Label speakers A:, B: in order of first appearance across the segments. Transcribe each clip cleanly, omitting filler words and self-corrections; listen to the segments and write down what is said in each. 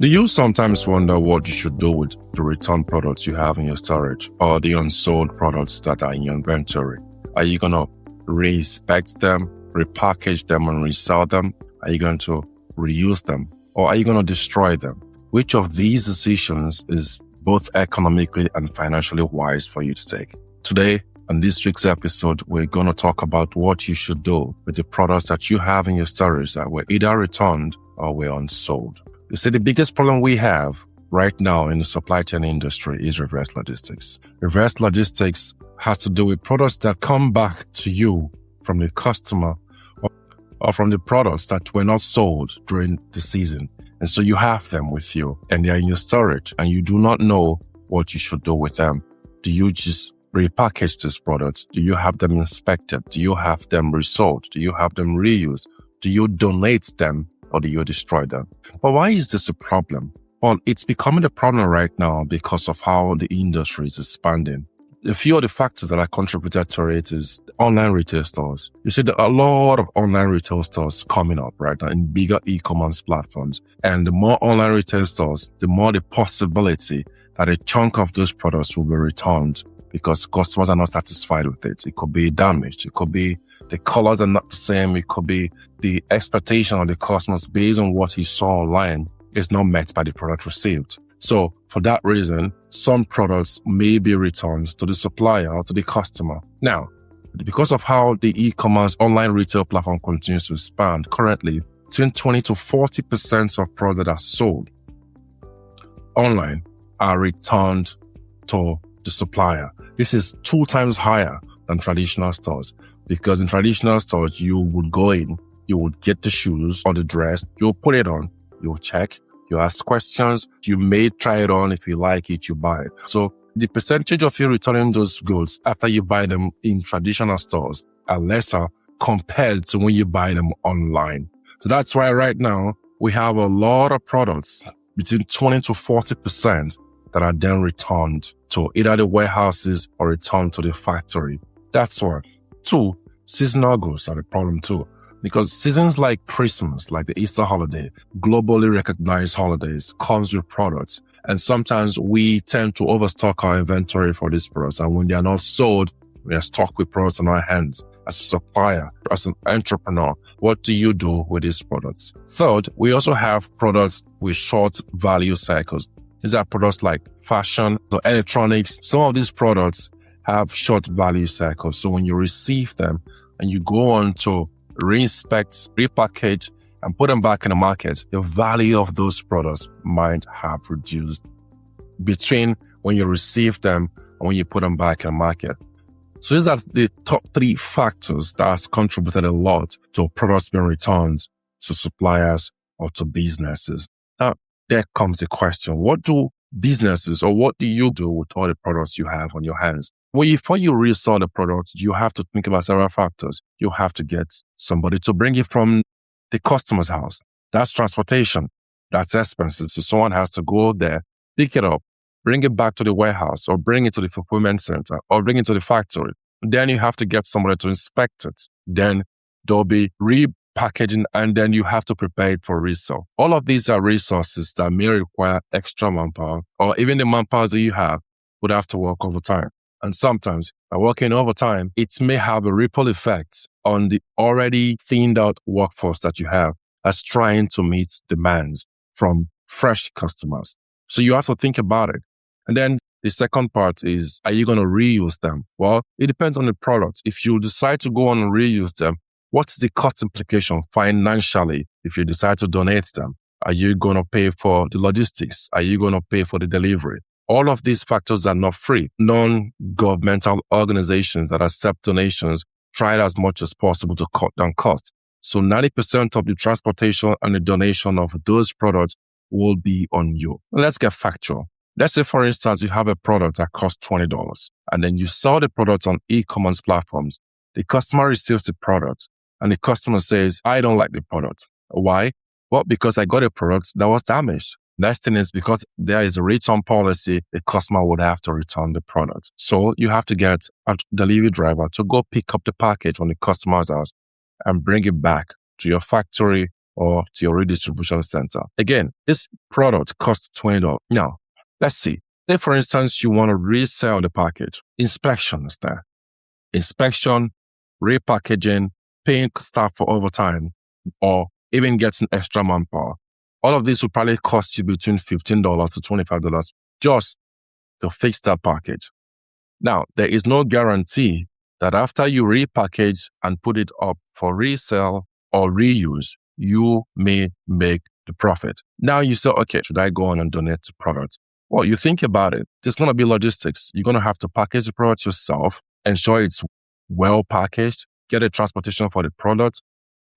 A: Do you sometimes wonder what you should do with the returned products you have in your storage or the unsold products that are in your inventory? Are you going to re-inspect them, repackage them and resell them? Are you going to reuse them? Or are you going to destroy them? Which of these decisions is both economically and financially wise for you to take? Today, on this week's episode, we're going to talk about what you should do with the products that you have in your storage that were either returned or were unsold. You see, the biggest problem we have right now in the supply chain industry is reverse logistics. Reverse logistics has to do with products that come back to you from the customer or from the products that were not sold during the season. And so you have them with you and they're in your storage and you do not know what you should do with them. Do you just repackage these products? Do you have them inspected? Do you have them resold? Do you have them reused? Do you donate them? Or do you destroy them? But why is this a problem? Well, it's becoming a problem right now because of how the industry is expanding. A few of the factors that are contributed to it is online retail stores. You see, there are a lot of online retail stores coming up right now in bigger e-commerce platforms. And the more online retail stores, the more the possibility that a chunk of those products will be returned because customers are not satisfied with it. It could be damaged. It could be the colors are not the same. It could be the expectation of the customers based on what he saw online is not met by the product received. So for that reason, some products may be returned to the supplier or to the customer. Now, because of how the e-commerce online retail platform continues to expand, currently between 20 to 40% of products that are sold online are returned to the supplier. This is 2 times higher than traditional stores because in traditional stores, you would go in, you would get the shoes or the dress, you'll put it on, you'll check, you ask questions, you may try it on. If you like it, you buy it. So the percentage of you returning those goods after you buy them in traditional stores are lesser compared to when you buy them online. So that's why right now we have a lot of products between 20 to 40% that are then returned to either the warehouses or returned to the factory. That's one. 2, seasonal goods are a problem too. Because seasons like Christmas, like the Easter holiday, globally recognized holidays, comes with products. And sometimes we tend to overstock our inventory for these products. And when they are not sold, we are stuck with products on our hands. As a supplier, as an entrepreneur, what do you do with these products? Third, we also have products with short value cycles. These are products like fashion, so electronics. Some of these products have short value cycles. So when you receive them and you go on to re-inspect, repackage, and put them back in the market, the value of those products might have reduced between when you receive them and when you put them back in the market. So these are the top 3 factors that has contributed a lot to products being returned to suppliers or to businesses. Now, there comes the question, what do businesses or what do you do with all the products you have on your hands? Well, before you resell the product, you have to think about several factors. You have to get somebody to bring it from the customer's house. That's transportation. That's expenses. So someone has to go there, pick it up, bring it back to the warehouse or bring it to the fulfillment center or bring it to the factory. Then you have to get somebody to inspect it. Then there'll be repackaging and then you have to prepare it for resale. All of these are resources that may require extra manpower or even the manpower that you have would have to work overtime. And sometimes by working overtime, it may have a ripple effect on the already thinned out workforce that you have that's trying to meet demands from fresh customers. So you have to think about it. And then the second part is, are you going to reuse them? Well, it depends on the product. If you decide to go on and reuse them, what's the cost implication financially if you decide to donate them? Are you going to pay for the logistics? Are you going to pay for the delivery? All of these factors are not free. Non-governmental organizations that accept donations try as much as possible to cut down costs. So 90% of the transportation and the donation of those products will be on you. Let's get factual. Let's say, for instance, you have a product that costs $20 and then you sell the product on e-commerce platforms. The customer receives the product and the customer says, I don't like the product. Why? Well, because I got a product that was damaged. Next thing is because there is a return policy, the customer would have to return the product. So you have to get a delivery driver to go pick up the package from the customer's house and bring it back to your factory or to your redistribution center. Again, this product costs $20. Now, let's see. Say, for instance, you want to resell the package. Inspection is there. Inspection, repackaging, paying staff for overtime, or even getting extra manpower. All of this will probably cost you between $15 to $25 just to fix that package. Now, there is no guarantee that after you repackage and put it up for resale or reuse, you may make the profit. Now you say, okay, should I go on and donate the product? Well, you think about it. There's going to be logistics. You're going to have to package the product yourself, ensure it's well packaged, get a transportation for the product,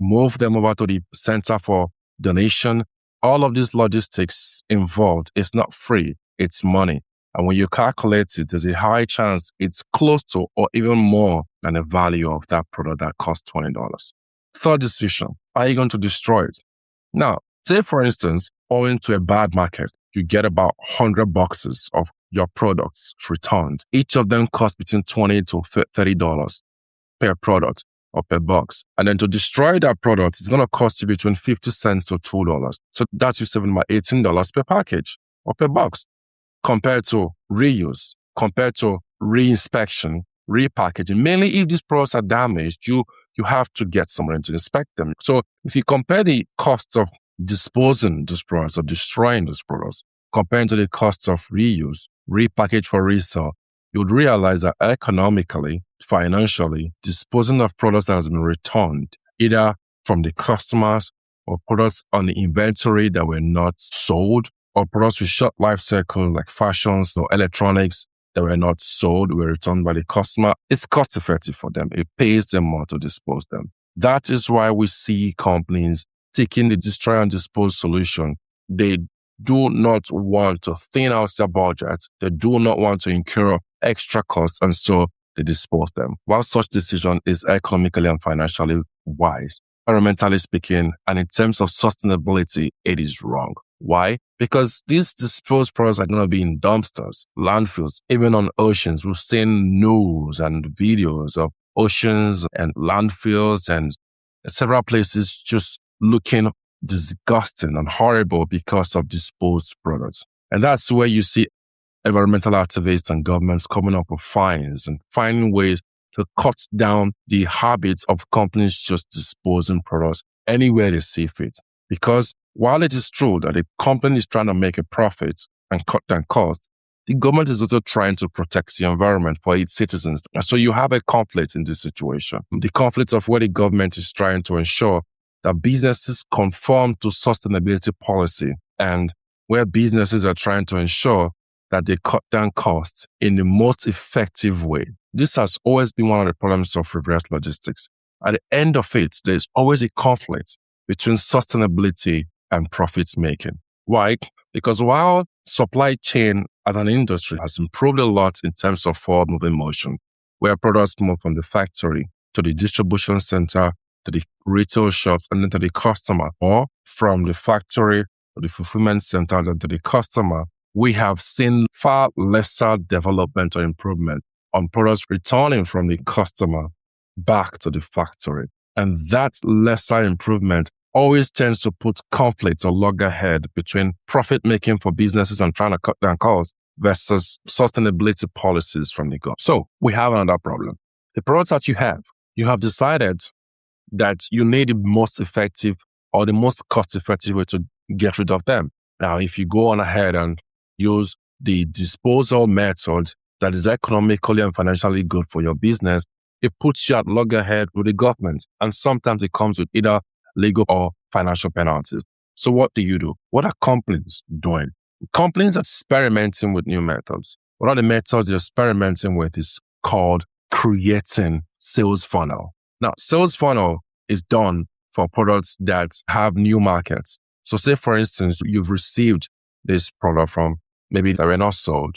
A: move them over to the center for donation. All of these logistics involved is not free. It's money. And when you calculate it, there's a high chance it's close to or even more than the value of that product that costs $20. Third decision, are you going to destroy it? Now, say for instance, owing to a bad market, you get about 100 boxes of your products returned. Each of them costs between $20 to $30 per product or per box. And then to destroy that product, it's going to cost you between 50 cents to $2. So that's you saving about $18 per package or per box. Compared to reuse, compared to reinspection, repackaging. Mainly if these products are damaged, you have to get someone to inspect them. So if you compare the costs of disposing these products or destroying these products, comparing to the costs of reuse, repackage for resale, you would realize that economically, financially, disposing of products that has been returned, either from the customers or products on the inventory that were not sold, or products with short life cycle like fashions or electronics that were not sold, were returned by the customer, it's cost effective for them. It pays them more to dispose them. That is why we see companies taking the destroy and dispose solution. They do not want to thin out their budget. They do not want to incur extra costs, and so they dispose them. While such decision is economically and financially wise, environmentally speaking, and in terms of sustainability, it is wrong. Why? Because these disposed products are going to be in dumpsters, landfills, even on oceans. We've seen news and videos of oceans and landfills and several places just looking disgusting and horrible because of disposed products. And that's where you see environmental activists and governments coming up with fines and finding ways to cut down the habits of companies just disposing products anywhere they see fit. Because while it is true that a company is trying to make a profit and cut down costs, the government is also trying to protect the environment for its citizens. And so you have a conflict in this situation. The conflict of where the government is trying to ensure that businesses conform to sustainability policy and where businesses are trying to ensure that they cut down costs in the most effective way. This has always been one of the problems of reverse logistics. At the end of it, there's always a conflict between sustainability and profit making. Why? Because while supply chain as an industry has improved a lot in terms of forward moving motion, where products move from the factory to the distribution center, to the retail shops, and then to the customer, or from the factory to the fulfillment center, then to the customer, we have seen far lesser development or improvement on products returning from the customer back to the factory. And that lesser improvement always tends to put conflict or loggerhead between profit making for businesses and trying to cut down costs versus sustainability policies from the government. So we have another problem. The products that you have decided that you need the most effective or the most cost-effective way to get rid of them. Now, if you go on ahead and use the disposal method that is economically and financially good for your business, it puts you at loggerhead with the government. And sometimes it comes with either legal or financial penalties. So what do? What are companies doing? Companies are experimenting with new methods. One of the methods they're experimenting with is called creating sales funnel. Now, sales funnel is done for products that have new markets. So say, for instance, you've received this product from maybe that were not sold,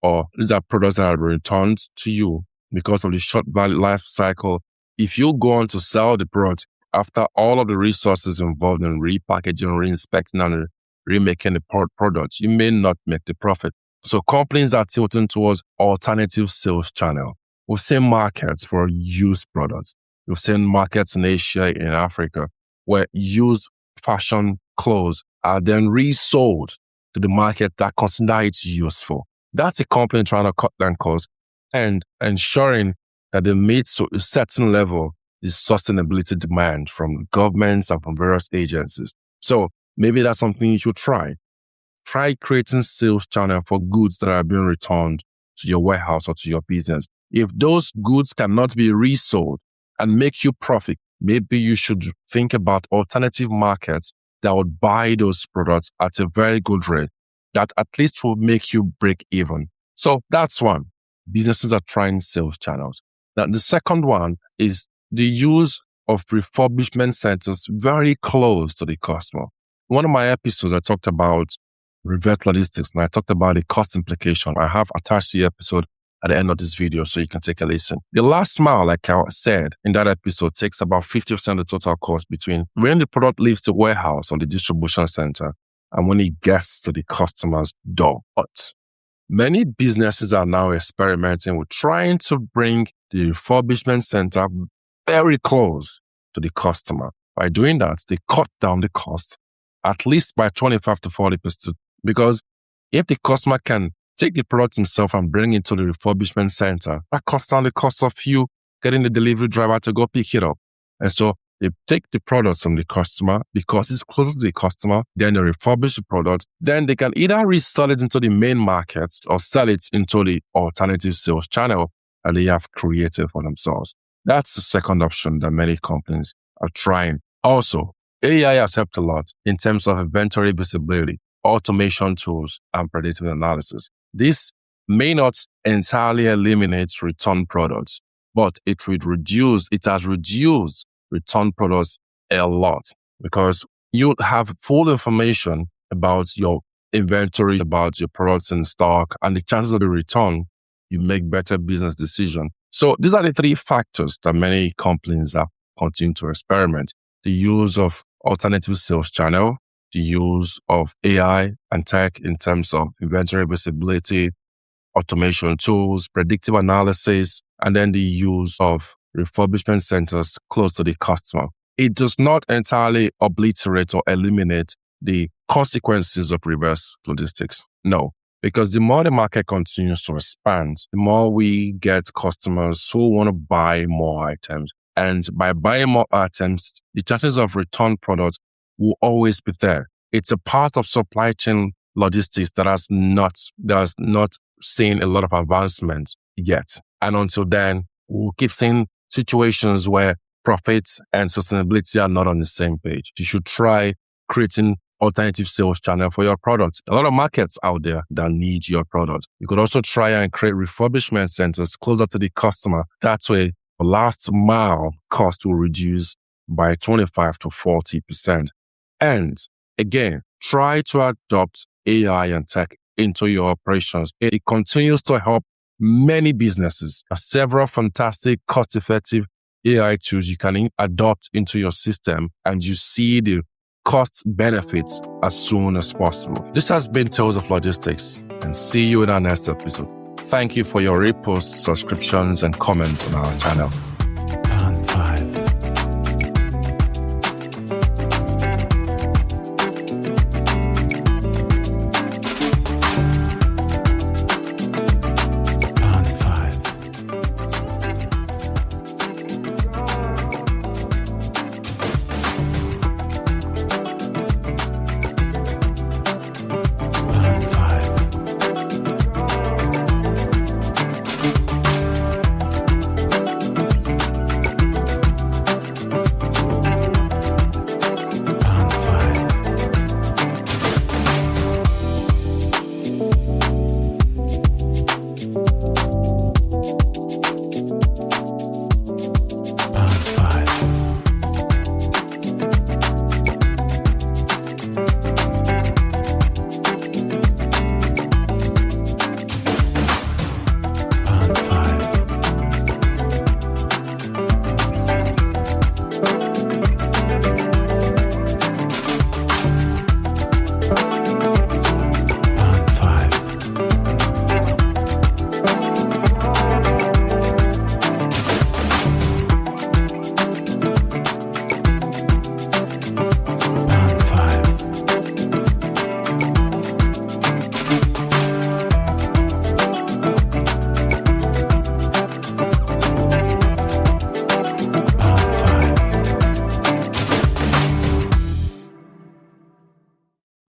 A: or these are products that are returned to you because of the short value life cycle. If you go on to sell the product after all of the resources involved in repackaging, reinspecting, and remaking the product, you may not make the profit. So companies are tilting towards alternative sales channel. We've seen markets for used products. We've seen markets in Asia, in Africa, where used fashion clothes are then resold to the market that consider it useful. That's a company trying to cut down costs and ensuring that they meet to a certain level the sustainability demand from governments and from various agencies. So maybe that's something you should try. Try creating sales channel for goods that are being returned to your warehouse or to your business. If those goods cannot be resold and make you profit, maybe you should think about alternative markets that would buy those products at a very good rate that at least will make you break even. So that's one. Businesses are trying sales channels. Now, the second one is the use of refurbishment centers very close to the customer. One of my episodes, I talked about reverse logistics, and I talked about the cost implication. I have attached the episode at the end of this video so you can take a listen. The last mile, like I said in that episode, takes about 50% of the total cost between when the product leaves the warehouse or the distribution center and when it gets to the customer's door. But many businesses are now experimenting with trying to bring the refurbishment center very close to the customer. By doing that, they cut down the cost at least by 25 to 40%. Because if the customer can take the product himself and bring it to the refurbishment center, that cuts down the cost of you getting the delivery driver to go pick it up. And so they take the product from the customer because it's closer to the customer, then they refurbish the product, then they can either resell it into the main markets or sell it into the alternative sales channel that they have created for themselves. That's the second option that many companies are trying. Also, AI has helped a lot in terms of inventory visibility, automation tools, and predictive analysis. This may not entirely eliminate return products, but it has reduced return products a lot because you have full information about your inventory, about your products in stock, and the chances of the return, you make better business decisions. So these are the three factors that many companies are continuing to experiment. The use of alternative sales channel, the use of AI and tech in terms of inventory visibility, automation tools, predictive analysis, and then the use of refurbishment centers close to the customer. It does not entirely obliterate or eliminate the consequences of reverse logistics. No, because the more the market continues to expand, the more we get customers who want to buy more items. And by buying more items, the chances of return products will always be there. It's a part of supply chain logistics that has not seen a lot of advancement yet. And until then, we'll keep seeing situations where profits and sustainability are not on the same page. You should try creating alternative sales channel for your products. A lot of markets out there that need your product. You could also try and create refurbishment centers closer to the customer. That way, the last mile cost will reduce by 25 to 40%. And again, try to adopt AI and tech into your operations. It continues to help many businesses. There are several fantastic, cost-effective AI tools you can adopt into your system, and you see the cost benefits as soon as possible. This has been Tales of Logistics, and see you in our next episode. Thank you for your reposts, subscriptions, and comments on our channel.